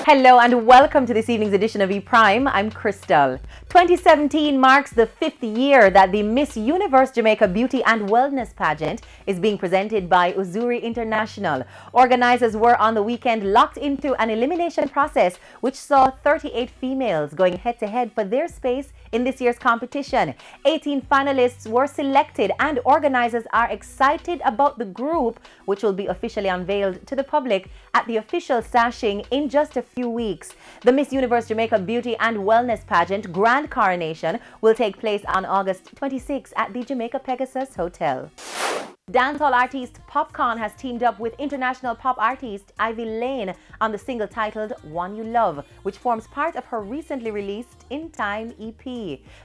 Hello and welcome to this evening's edition of ePrime. I'm Crystal. 2017 marks the 5th year that the Miss Universe Jamaica Beauty and Wellness pageant is being presented by Uzuri International. Organizers were on the weekend locked into an elimination process which saw 38 females going head-to-head for their space in this year's competition. 18 finalists were selected and organizers are excited about the group, which will be officially unveiled to the public at the official sashing in just a few weeks. The Miss Universe Jamaica Beauty and Wellness pageant Grand Coronation will take place on August 26 at the Jamaica Pegasus Hotel. Dancehall artist Popcorn has teamed up with international pop artist Ivy Lane on the single titled One You Love, which forms part of her recently released In Time EP.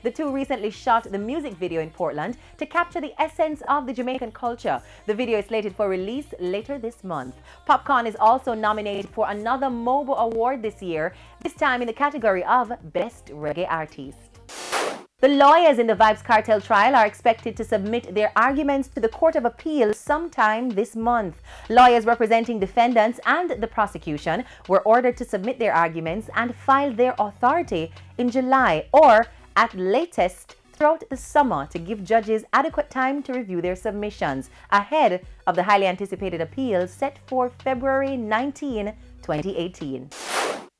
The two recently shot the music video in Portland to capture the essence of the Jamaican culture. The video is slated for release later this month. Popcorn is also nominated for another MOBO award this year, this time in the category of Best Reggae Artist. The lawyers in the Vybz Kartel trial are expected to submit their arguments to the Court of Appeal sometime this month. Lawyers representing defendants and the prosecution were ordered to submit their arguments and file their authority in July or at latest throughout the summer to give judges adequate time to review their submissions ahead of the highly anticipated appeal set for February 19, 2018.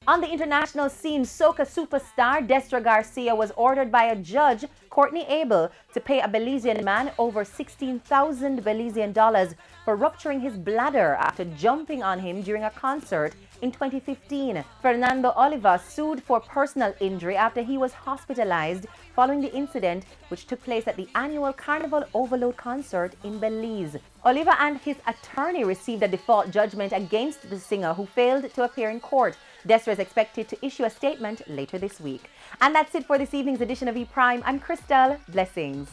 On the international scene, soca superstar Destra Garcia was ordered by a judge, Courtney Abel, to pay a Belizean man over 16,000 Belizean dollars for rupturing his bladder after jumping on him during a concert in 2015. Fernando Oliva sued for personal injury after he was hospitalized following the incident, which took place at the annual Carnival Overload concert in Belize. Oliva and his attorney received a default judgment against the singer, who failed to appear in court. Destra is expected to issue a statement later this week. And that's it for this evening's edition of ePrime. I'm Crystal. Blessings.